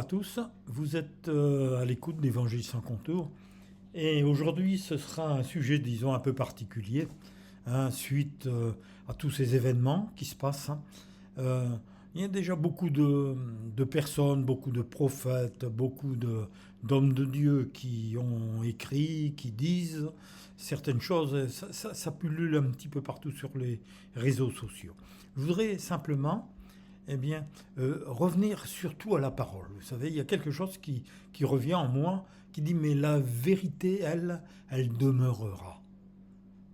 à tous, vous êtes à l'écoute d'Évangile sans contour et aujourd'hui ce sera un sujet disons un peu particulier suite à tous ces événements qui se passent. Euh, il y a déjà beaucoup de personnes, beaucoup de prophètes, d'hommes de Dieu qui ont écrit, qui disent certaines choses. Ça pullule un petit peu partout sur les réseaux sociaux. Je voudrais simplement revenir surtout à la parole. Vous savez, il y a quelque chose qui revient en moi, qui dit mais la vérité, elle demeurera.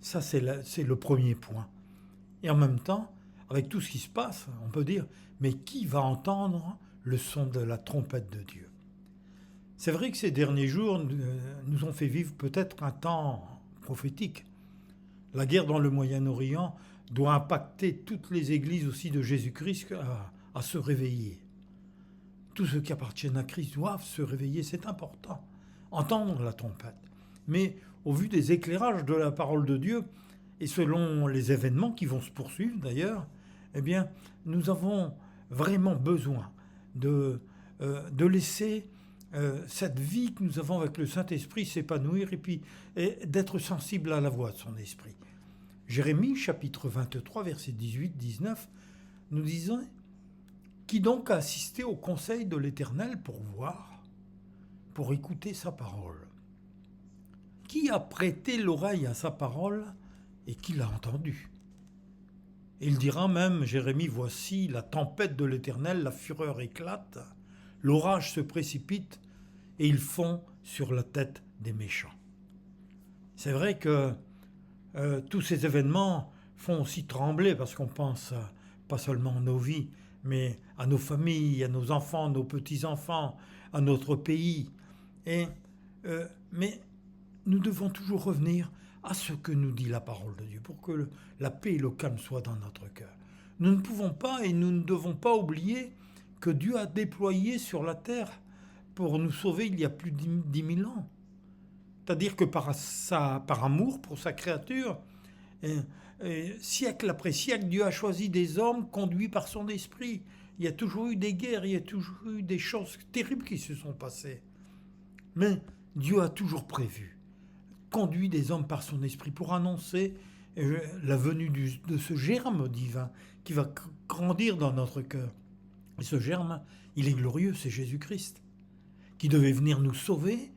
Ça, c'est le premier point. Et en même temps, avec tout ce qui se passe, on peut dire, mais qui va entendre le son de la trompette de Dieu? C'est vrai que ces derniers jours nous ont fait vivre peut-être un temps prophétique. La guerre dans le Moyen-Orient doit impacter toutes les églises aussi de Jésus-Christ à se réveiller. Tous ceux qui appartiennent à Christ doivent se réveiller, c'est important. Entendre la trompette. Mais au vu des éclairages de la parole de Dieu, et selon les événements qui vont se poursuivre d'ailleurs, nous avons vraiment besoin de laisser cette vie que nous avons avec le Saint-Esprit s'épanouir et d'être sensible à la voix de son esprit. Jérémie, chapitre 23, versets 18-19, nous disait « Qui donc a assisté au conseil de l'Éternel pour voir, pour écouter sa parole? Qui a prêté l'oreille à sa parole et qui l'a entendu ?» Il dira même, Jérémie, « Voici la tempête de l'Éternel, la fureur éclate, l'orage se précipite et il fond sur la tête des méchants. » C'est vrai que tous ces événements font aussi trembler parce qu'on pense pas seulement à nos vies, mais à nos familles, à nos enfants, nos petits-enfants, à notre pays. Mais nous devons toujours revenir à ce que nous dit la parole de Dieu pour que la paix et le calme soient dans notre cœur. Nous ne pouvons pas et nous ne devons pas oublier que Dieu a déployé sur la terre pour nous sauver il y a plus de 10 000 ans. C'est-à-dire que par amour pour sa créature, siècle après siècle, Dieu a choisi des hommes conduits par son esprit. Il y a toujours eu des guerres, il y a toujours eu des choses terribles qui se sont passées. Mais Dieu a toujours prévu, conduit des hommes par son esprit pour annoncer la venue de ce germe divin qui va grandir dans notre cœur. Et ce germe, il est glorieux, c'est Jésus-Christ, qui devait venir nous sauver.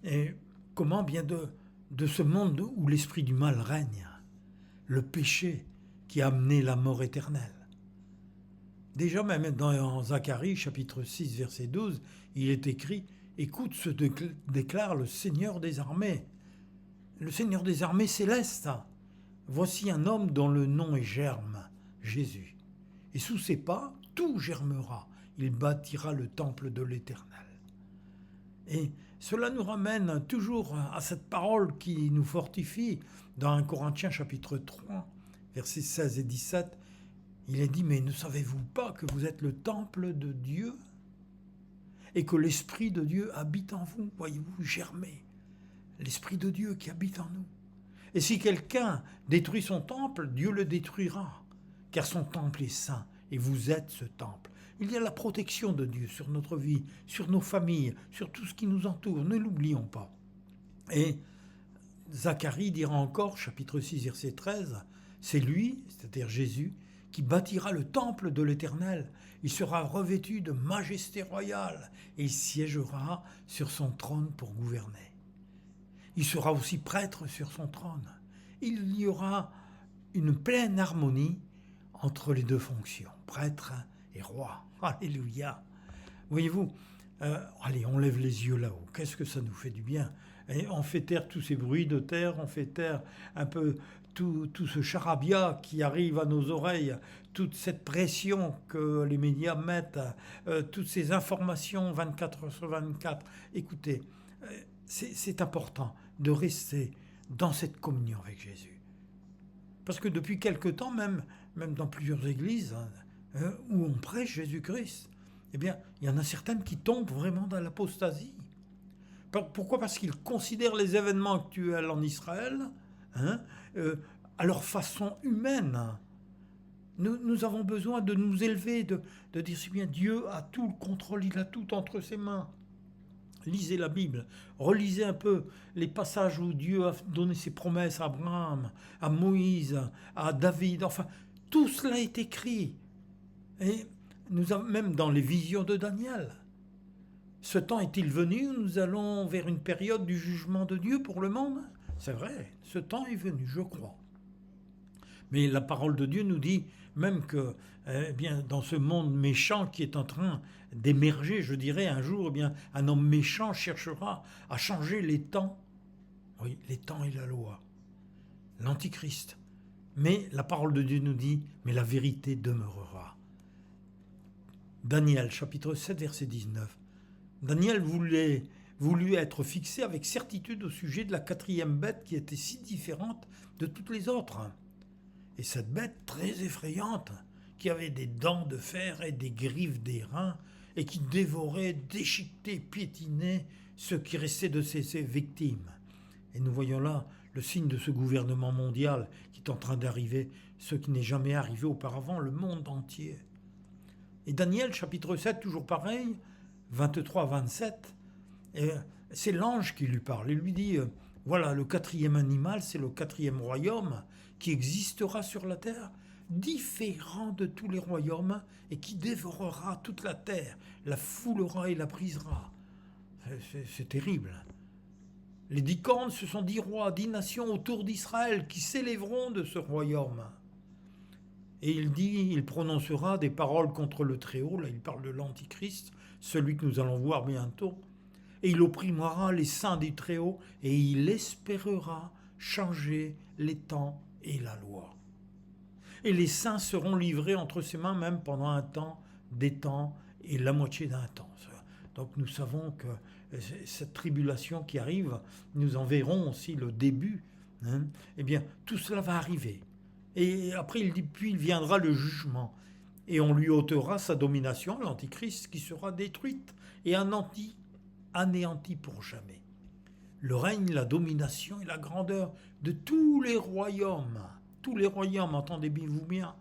Et comment bien de ce monde où l'esprit du mal règne, le péché qui a amené la mort éternelle. Déjà même dans Zacharie chapitre 6 verset 12, il est écrit « Écoute ce que déclare le Seigneur des armées. Le Seigneur des armées célestes. Voici un homme dont le nom est Germe, Jésus. Et sous ses pas, tout germera. Il bâtira le temple de l'Éternel. » Et cela nous ramène toujours à cette parole qui nous fortifie. Dans 1 Corinthiens chapitre 3, versets 16 et 17, il est dit « Mais ne savez-vous pas que vous êtes le temple de Dieu et que l'Esprit de Dieu habite en vous ?» Voyez-vous, germer. L'Esprit de Dieu qui habite en nous. Et si quelqu'un détruit son temple, Dieu le détruira, car son temple est saint et vous êtes ce temple. Il y a la protection de Dieu sur notre vie, sur nos familles, sur tout ce qui nous entoure. Ne l'oublions pas. Et Zacharie dira encore, chapitre 6, verset 13, « C'est lui, c'est-à-dire Jésus, qui bâtira le temple de l'Éternel. Il sera revêtu de majesté royale et il siégera sur son trône pour gouverner. Il sera aussi prêtre sur son trône. Il y aura une pleine harmonie entre les deux fonctions, prêtre et roi. Alléluia. Voyez-vous, allez, on lève les yeux là-haut. Qu'est-ce que ça nous fait du bien? Et on fait taire tous ces bruits de terre, on fait taire un peu tout ce charabia qui arrive à nos oreilles, toute cette pression que les médias mettent, toutes ces informations 24 heures sur 24. Écoutez, c'est important de rester dans cette communion avec Jésus. Parce que depuis quelque temps, même dans plusieurs églises où on prêche Jésus-Christ, il y en a certaines qui tombent vraiment dans l'apostasie. Pourquoi ? Parce qu'ils considèrent les événements actuels en Israël à leur façon humaine. Nous avons besoin de nous élever, de dire si bien Dieu a tout le contrôle, il a tout entre ses mains. Lisez la Bible, relisez un peu les passages où Dieu a donné ses promesses à Abraham, à Moïse, à David, enfin, tout cela est écrit. Et nous avons, même dans les visions de Daniel. Ce temps est-il venu où nous allons vers une période du jugement de Dieu pour le monde? C'est vrai, ce temps est venu, je crois. Mais la parole de Dieu nous dit même que bien, dans ce monde méchant qui est en train d'émerger, je dirais un jour, bien, un homme méchant cherchera à changer les temps. Oui, les temps et la loi. L'Antichrist. Mais la parole de Dieu nous dit, mais la vérité demeurera. Daniel, chapitre 7, verset 19. Daniel voulut être fixé avec certitude au sujet de la quatrième bête qui était si différente de toutes les autres. Et cette bête très effrayante, qui avait des dents de fer et des griffes d'airain, et qui dévorait, déchiquetait, piétinait ce qui restait de ses victimes. Et nous voyons là le signe de ce gouvernement mondial qui est en train d'arriver, ce qui n'est jamais arrivé auparavant, le monde entier. Et Daniel, chapitre 7, toujours pareil, 23-27, c'est l'ange qui lui parle. Il lui dit, voilà, le quatrième animal, c'est le quatrième royaume qui existera sur la terre, différent de tous les royaumes, et qui dévorera toute la terre, la foulera et la brisera. C'est terrible. Les 10 cornes, ce sont 10 rois, 10 nations autour d'Israël qui s'élèveront de ce royaume. Et il dit, il prononcera des paroles contre le Très-Haut, là il parle de l'Antichrist, celui que nous allons voir bientôt, et il opprimera les saints du Très-Haut, et il espérera changer les temps et la loi. Et les saints seront livrés entre ses mains même pendant un temps, des temps et la moitié d'un temps. Donc nous savons que cette tribulation qui arrive, nous en verrons aussi le début. Eh bien, tout cela va arriver. Et après, il dit, puis viendra le jugement. Et on lui ôtera sa domination, l'Antichrist, qui sera détruite et anéanti pour jamais. Le règne, la domination et la grandeur de tous les royaumes, entendez-vous bien,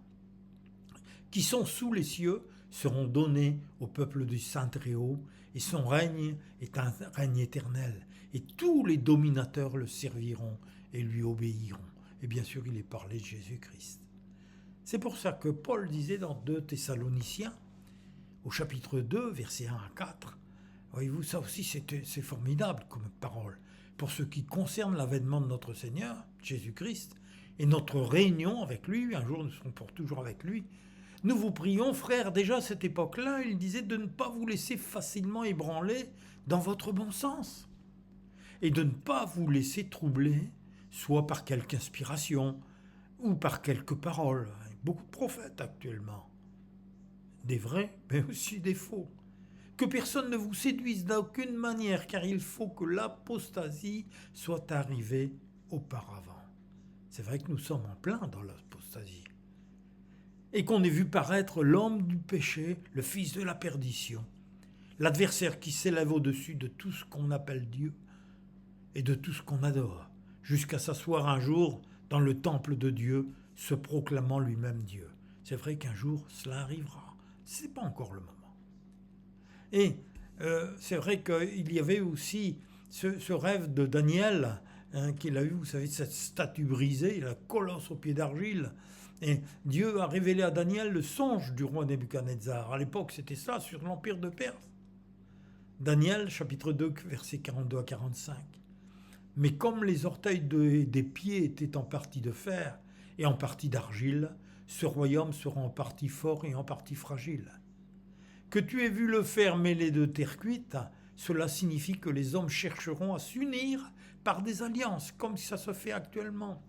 qui sont sous les cieux, seront donnés au peuple du Saint Très-Haut, et son règne est un règne éternel. Et tous les dominateurs le serviront et lui obéiront. Et bien sûr, il est parlé de Jésus-Christ. C'est pour ça que Paul disait dans 2 Thessaloniciens, au chapitre 2, versets 1 à 4, voyez-vous, ça aussi c'est formidable comme parole. Pour ce qui concerne l'avènement de notre Seigneur, Jésus-Christ, et notre réunion avec lui, un jour nous serons pour toujours avec lui, nous vous prions, frères, déjà à cette époque-là, il disait de ne pas vous laisser facilement ébranler dans votre bon sens, et de ne pas vous laisser troubler, soit par quelque inspiration, ou par quelques paroles. Beaucoup de prophètes actuellement, des vrais, mais aussi des faux. Que personne ne vous séduise d'aucune manière, car il faut que l'apostasie soit arrivée auparavant. C'est vrai que nous sommes en plein dans l'apostasie. Et qu'on ait vu paraître l'homme du péché, le fils de la perdition, l'adversaire qui s'élève au-dessus de tout ce qu'on appelle Dieu et de tout ce qu'on adore, jusqu'à s'asseoir un jour dans le temple de Dieu, se proclamant lui-même Dieu. C'est vrai qu'un jour, cela arrivera. Ce n'est pas encore le moment. Et c'est vrai qu'il y avait aussi ce rêve de Daniel, qu'il a eu, vous savez, cette statue brisée, la colosse au pied d'argile. Et Dieu a révélé à Daniel le songe du roi Nebuchadnezzar. À l'époque, c'était ça, sur l'empire de Perse. Daniel, chapitre 2, versets 42 à 45. Mais comme les orteils des pieds étaient en partie de fer et en partie d'argile, ce royaume sera en partie fort et en partie fragile. Que tu aies vu le fer mêlé de terre cuite, cela signifie que les hommes chercheront à s'unir par des alliances, comme ça se fait actuellement.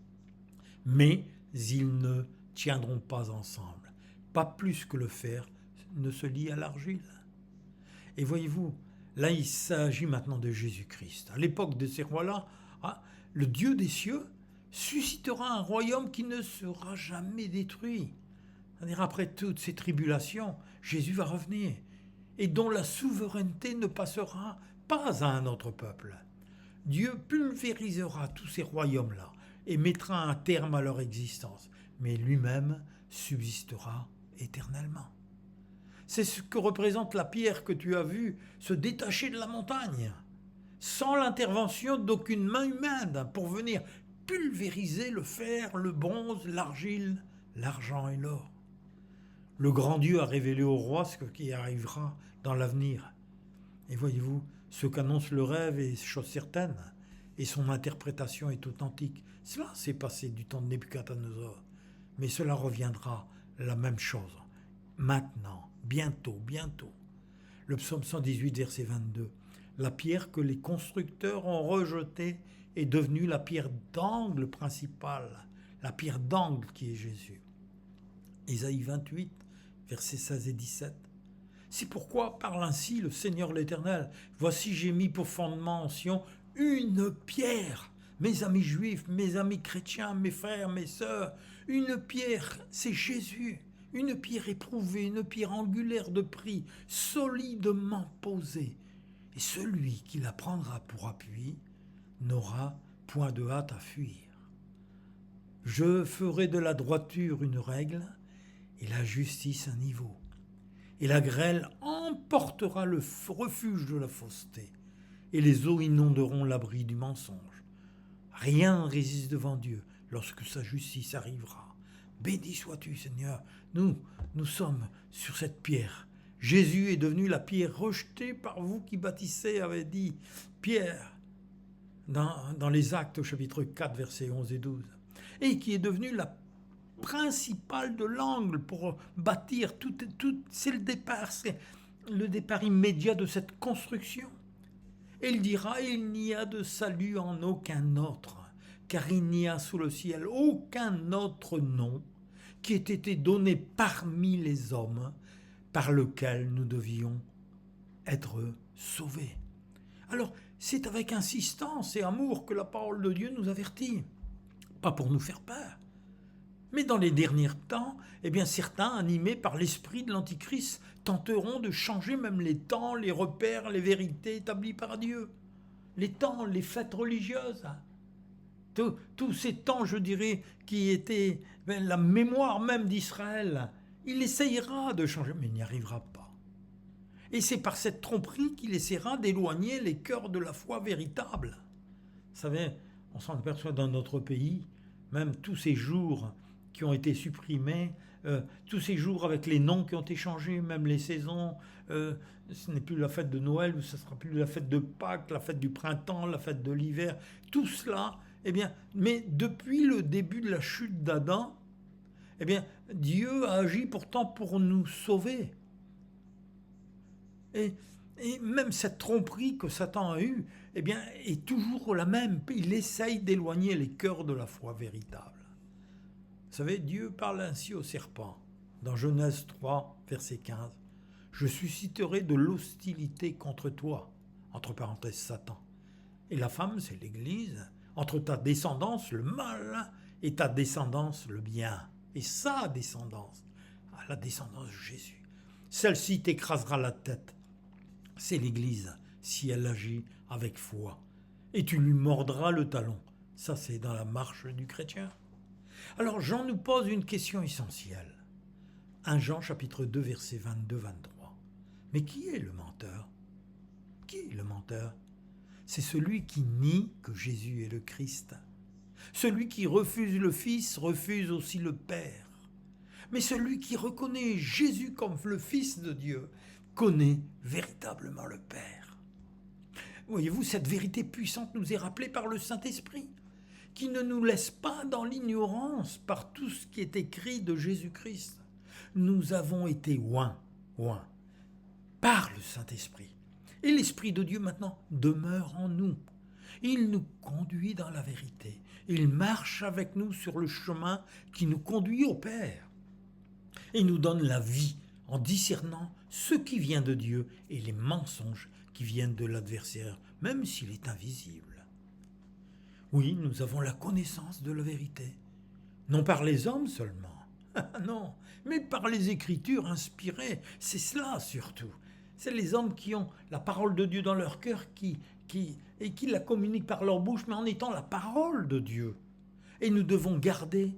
Mais ils ne tiendront pas ensemble, pas plus que le fer ne se lie à l'argile. Et voyez-vous, là il s'agit maintenant de Jésus-Christ. À l'époque de ces rois-là, le Dieu des cieux suscitera un royaume qui ne sera jamais détruit. C'est-à-dire après toutes ces tribulations, Jésus va revenir et dont la souveraineté ne passera pas à un autre peuple. Dieu pulvérisera tous ces royaumes-là, et mettra un terme à leur existence, mais lui-même subsistera éternellement. C'est ce que représente la pierre que tu as vue se détacher de la montagne, sans l'intervention d'aucune main humaine pour venir pulvériser le fer, le bronze, l'argile, l'argent et l'or. Le grand Dieu a révélé au roi ce qui arrivera dans l'avenir. Et voyez-vous, ce qu'annonce le rêve est chose certaine, et son interprétation est authentique. Cela s'est passé du temps de Nebuchadnezzar, mais cela reviendra la même chose. Maintenant, bientôt. Le psaume 118, verset 22. La pierre que les constructeurs ont rejetée est devenue la pierre d'angle principale, la pierre d'angle qui est Jésus. Ésaïe 28, versets 16 et 17. C'est pourquoi parle ainsi le Seigneur l'Éternel. Voici j'ai mis pour fondement en Sion une pierre. Mes amis juifs, mes amis chrétiens, mes frères, mes sœurs, une pierre, c'est Jésus. Une pierre éprouvée, une pierre angulaire de prix, solidement posée. Et celui qui la prendra pour appui n'aura point de hâte à fuir. Je ferai de la droiture une règle et la justice un niveau. Et la grêle emportera le refuge de la fausseté, et les eaux inonderont l'abri du mensonge. Rien ne résiste devant Dieu lorsque sa justice arrivera. Béni sois-tu, Seigneur. Nous sommes sur cette pierre. Jésus est devenu la pierre rejetée par vous qui bâtissez, avait dit Pierre dans les Actes au chapitre 4, versets 11 et 12, et qui est devenu la principale de l'angle pour bâtir tout, c'est le départ immédiat de cette construction. Et il dira, il n'y a de salut en aucun autre, car il n'y a sous le ciel aucun autre nom qui ait été donné parmi les hommes par lequel nous devions être sauvés. Alors, c'est avec insistance et amour que la parole de Dieu nous avertit, pas pour nous faire peur. Mais dans les derniers temps, certains, animés par l'esprit de l'Antichrist, tenteront de changer même les temps, les repères, les vérités établies par Dieu. Les temps, les fêtes religieuses. Tous ces temps, je dirais, qui étaient la mémoire même d'Israël. Il essayera de changer, mais il n'y arrivera pas. Et c'est par cette tromperie qu'il essaiera d'éloigner les cœurs de la foi véritable. Vous savez, on s'en aperçoit dans notre pays, même tous ces jours qui ont été supprimés, tous ces jours avec les noms qui ont été changés, même les saisons, ce n'est plus la fête de Noël, ce ne sera plus la fête de Pâques, la fête du printemps, la fête de l'hiver, tout cela, mais depuis le début de la chute d'Adam, Dieu a agi pourtant pour nous sauver. Et même cette tromperie que Satan a eue, est toujours la même. Il essaye d'éloigner les cœurs de la foi véritable. Vous savez, Dieu parle ainsi au serpent, dans Genèse 3, verset 15. « Je susciterai de l'hostilité contre toi, entre parenthèses Satan. Et la femme, c'est l'Église, entre ta descendance, le mal, et ta descendance, le bien. Et sa descendance, la descendance de Jésus. Celle-ci t'écrasera la tête. C'est l'Église, si elle agit avec foi. Et tu lui mordras le talon. » Ça, c'est dans la marche du chrétien. Alors Jean nous pose une question essentielle. 1 Jean chapitre 2 versets 22-23. Mais qui est le menteur ? Qui est le menteur ? C'est celui qui nie que Jésus est le Christ. Celui qui refuse le Fils refuse aussi le Père. Mais celui qui reconnaît Jésus comme le Fils de Dieu connaît véritablement le Père. Voyez-vous, cette vérité puissante nous est rappelée par le Saint-Esprit, qui ne nous laisse pas dans l'ignorance par tout ce qui est écrit de Jésus-Christ. Nous avons été oints par le Saint-Esprit. Et l'Esprit de Dieu maintenant demeure en nous. Il nous conduit dans la vérité. Il marche avec nous sur le chemin qui nous conduit au Père. Et nous donne la vie en discernant ce qui vient de Dieu et les mensonges qui viennent de l'adversaire, même s'il est invisible. Oui, nous avons la connaissance de la vérité, non par les hommes seulement, non, mais par les Écritures inspirées, c'est cela surtout. C'est les hommes qui ont la parole de Dieu dans leur cœur et qui la communiquent par leur bouche, mais en étant la parole de Dieu. Et nous devons garder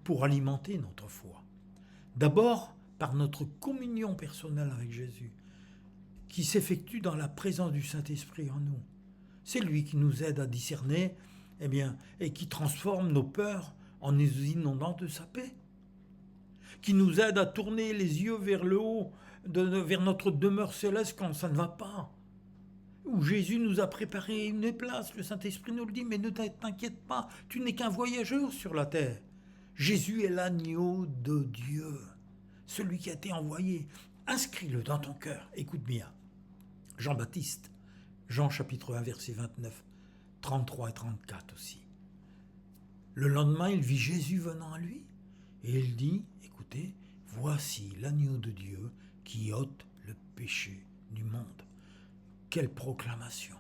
pour alimenter notre foi. D'abord, par notre communion personnelle avec Jésus, qui s'effectue dans la présence du Saint-Esprit en nous. C'est lui qui nous aide à discerner, et qui transforme nos peurs en nous inondant de sa paix. Qui nous aide à tourner les yeux vers le haut, vers notre demeure céleste quand ça ne va pas. Où Jésus nous a préparé une place, le Saint-Esprit nous le dit, mais ne t'inquiète pas, tu n'es qu'un voyageur sur la terre. Jésus est l'agneau de Dieu, celui qui a été envoyé. Inscris-le dans ton cœur. Écoute bien. Jean-Baptiste, Jean chapitre 1, verset 29, 33 et 34 aussi. Le lendemain, il vit Jésus venant à lui et il dit, écoutez, voici l'agneau de Dieu qui ôte le péché du monde. Quelle proclamation!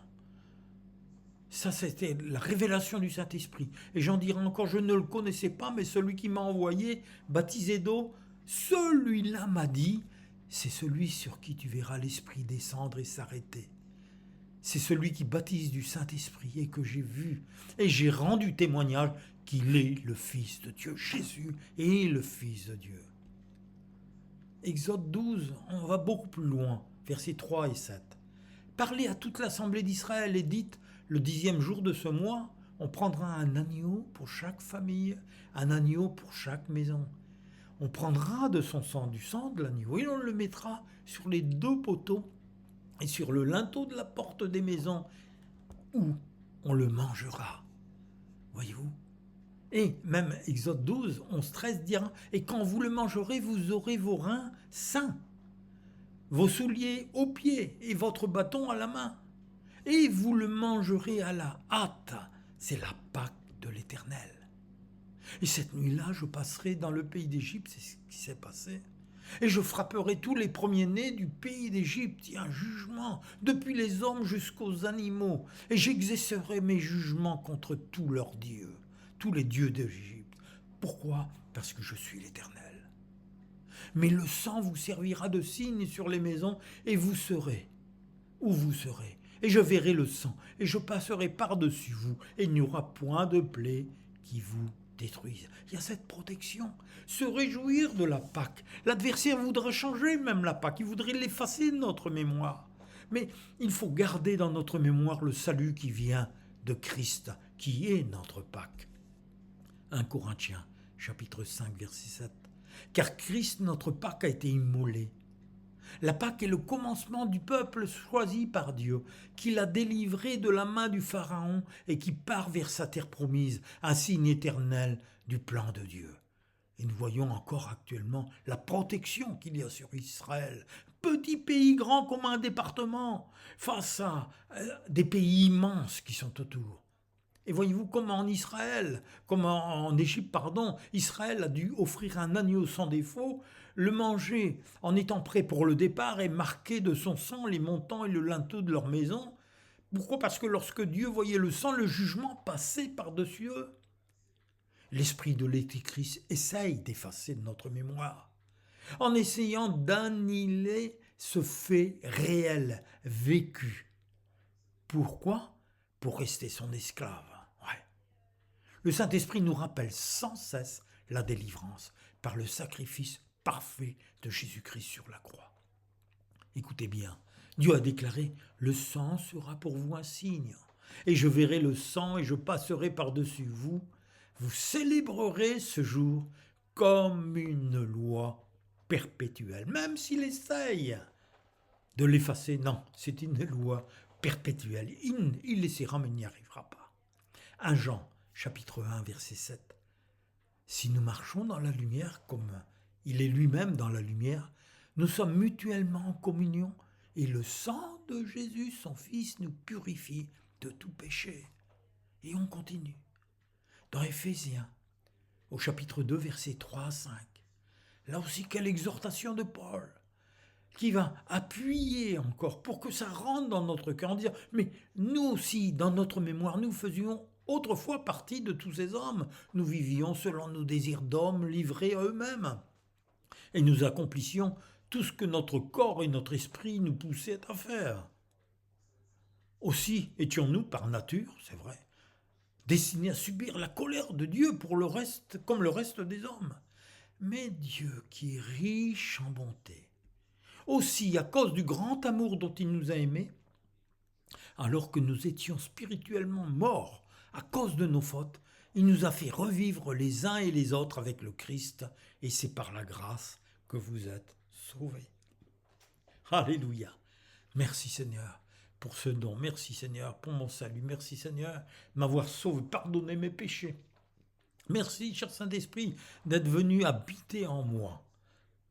Ça, c'était la révélation du Saint-Esprit. Et j'en dirai encore, je ne le connaissais pas, mais celui qui m'a envoyé, baptisé d'eau, celui-là m'a dit, c'est celui sur qui tu verras l'Esprit descendre et s'arrêter. C'est celui qui baptise du Saint-Esprit et que j'ai vu. Et j'ai rendu témoignage qu'il est le Fils de Dieu. Jésus est le Fils de Dieu. Exode 12, on va beaucoup plus loin, versets 3 et 7. Parlez à toute l'assemblée d'Israël et dites, le 10e jour de ce mois, on prendra un agneau pour chaque famille, un agneau pour chaque maison. On prendra de son sang, du sang de l'agneau, et on le mettra sur les 2 poteaux et sur le linteau de la porte des maisons, où on le mangera. Voyez-vous? Et même Exode 12, 11-13 dira, et quand vous le mangerez, vous aurez vos reins sains, vos souliers aux pieds et votre bâton à la main. Et vous le mangerez à la hâte. C'est la Pâque de l'Éternel. Et cette nuit-là, je passerai dans le pays d'Égypte, c'est ce qui s'est passé. Et je frapperai tous les premiers-nés du pays d'Égypte. Il y a un jugement, depuis les hommes jusqu'aux animaux. Et j'exercerai mes jugements contre tous leurs dieux, tous les dieux d'Égypte. Pourquoi? Parce que je suis l'Éternel. Mais le sang vous servira de signe sur les maisons, et vous serez où vous serez. Et je verrai le sang, et je passerai par-dessus vous, et il n'y aura point de plaie qui vous détruise. Il y a cette protection. Se réjouir de la Pâque. L'adversaire voudrait changer même la Pâque, il voudrait l'effacer de notre mémoire. Mais il faut garder dans notre mémoire le salut qui vient de Christ, qui est notre Pâque. 1 Corinthiens, chapitre 5, verset 7. Car Christ, notre Pâque, a été immolé. La Pâque est le commencement du peuple choisi par Dieu, qui l'a délivré de la main du Pharaon et qui part vers sa terre promise, un signe éternel du plan de Dieu. Et nous voyons encore actuellement la protection qu'il y a sur Israël. Petit pays grand comme un département, face à des pays immenses qui sont autour. Et voyez-vous comme en Égypte, Israël a dû offrir un agneau sans défaut, le manger en étant prêt pour le départ et marquer de son sang les montants et le linteau de leur maison. Pourquoi? Parce que lorsque Dieu voyait le sang, le jugement passait par-dessus eux. L'esprit de l'Antéchrist essaye d'effacer de notre mémoire, en essayant d'annihiler ce fait réel, vécu. Pourquoi? Pour rester son esclave. Le Saint-Esprit nous rappelle sans cesse la délivrance par le sacrifice parfait de Jésus-Christ sur la croix. Écoutez bien, Dieu a déclaré « Le sang sera pour vous un signe, et je verrai le sang et je passerai par-dessus vous. Vous célébrerez ce jour comme une loi perpétuelle. » Même s'il essaye de l'effacer, non, c'est une loi perpétuelle. Il essaiera, mais il n'y arrivera pas. 1 Jean, chapitre 1, verset 7. Si nous marchons dans la lumière comme il est lui-même dans la lumière, nous sommes mutuellement en communion et le sang de Jésus, son Fils, nous purifie de tout péché. Et on continue. Dans Éphésiens, au chapitre 2, versets 3 à 5, là aussi, quelle exhortation de Paul, qui va appuyer encore pour que ça rentre dans notre cœur, en disant, mais nous aussi, dans notre mémoire, nous faisions autrefois partie de tous ces hommes. Nous vivions selon nos désirs d'hommes livrés à eux-mêmes. Et nous accomplissions tout ce que notre corps et notre esprit nous poussaient à faire. Aussi étions-nous par nature, c'est vrai, destinés à subir la colère de Dieu pour le reste, comme le reste des hommes. Mais Dieu, qui est riche en bonté, aussi à cause du grand amour dont il nous a aimés, alors que nous étions spirituellement morts à cause de nos fautes, il nous a fait revivre les uns et les autres avec le Christ, et c'est par la grâce que vous êtes sauvés. Alléluia. Merci Seigneur pour ce don. Merci Seigneur pour mon salut. Merci Seigneur de m'avoir sauvé, pardonné mes péchés. Merci, cher Saint-Esprit, d'être venu habiter en moi.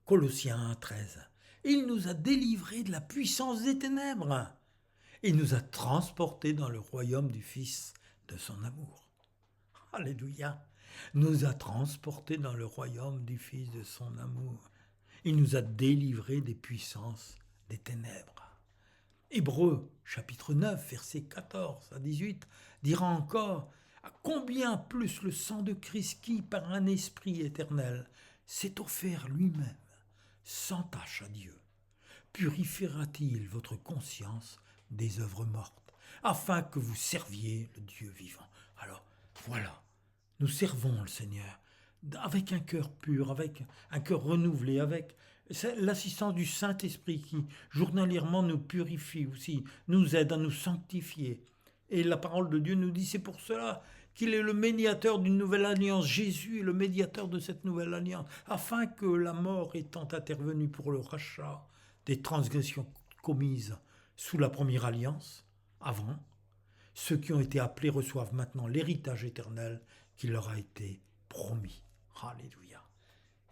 Colossiens 1,13. Il nous a délivrés de la puissance des ténèbres. Il nous a transportés dans le royaume du Fils de son amour. Alléluia. Nous a transportés dans le royaume du Fils de son amour. Il nous a délivrés des puissances des ténèbres. Hébreux, chapitre 9, versets 14 à 18, dira encore « À combien plus le sang de Christ qui, par un esprit éternel, s'est offert lui-même, sans tache à Dieu, purifiera-t-il votre conscience des œuvres mortes, afin que vous serviez le Dieu vivant ?» Alors, voilà, nous servons le Seigneur avec un cœur pur, avec un cœur renouvelé, avec l'assistance du Saint-Esprit qui journalièrement nous purifie aussi, nous aide à nous sanctifier. Et la parole de Dieu nous dit, c'est pour cela qu'il est le médiateur d'une nouvelle alliance. Jésus est le médiateur de cette nouvelle alliance, afin que la mort étant intervenue pour le rachat des transgressions commises sous la première alliance, avant, ceux qui ont été appelés reçoivent maintenant l'héritage éternel qui leur a été promis. Alléluia.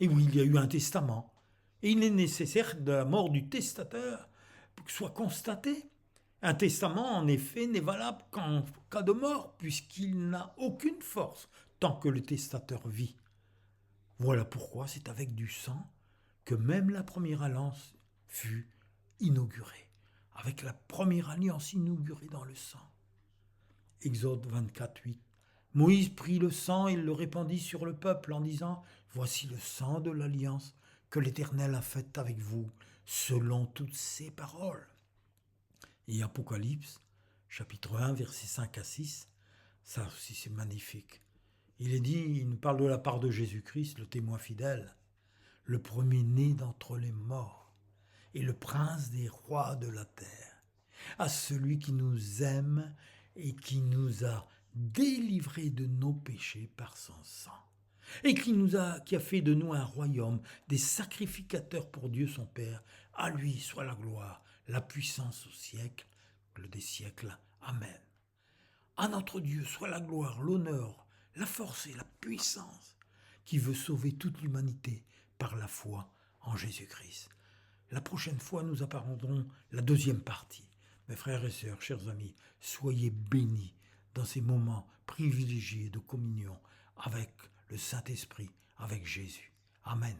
Et oui, il y a eu un testament. Et il est nécessaire de la mort du testateur pour que soit constaté. Un testament, en effet, n'est valable qu'en cas de mort, puisqu'il n'a aucune force tant que le testateur vit. Voilà pourquoi c'est avec du sang que même la première alliance fut inaugurée. Avec la première alliance inaugurée dans le sang. Exode 24, 8. Moïse prit le sang et le répandit sur le peuple en disant « Voici le sang de l'alliance que l'Éternel a faite avec vous, selon toutes ses paroles. » Et Apocalypse, chapitre 1, versets 5 à 6, ça aussi c'est magnifique. Il est dit, il nous parle de la part de Jésus-Christ, le témoin fidèle, le premier-né d'entre les morts et le prince des rois de la terre, à celui qui nous aime et qui nous a délivrés de nos péchés par son sang, et qui a fait de nous un royaume, des sacrificateurs pour Dieu son Père. À lui soit la gloire, la puissance au siècle des siècles. Amen. À notre Dieu soit la gloire, l'honneur, la force et la puissance, qui veut sauver toute l'humanité par la foi en Jésus-Christ. La prochaine fois, nous apprendrons la deuxième partie. Mes frères et sœurs, chers amis, soyez bénis dans ces moments privilégiés de communion avec le Saint-Esprit, avec Jésus. Amen.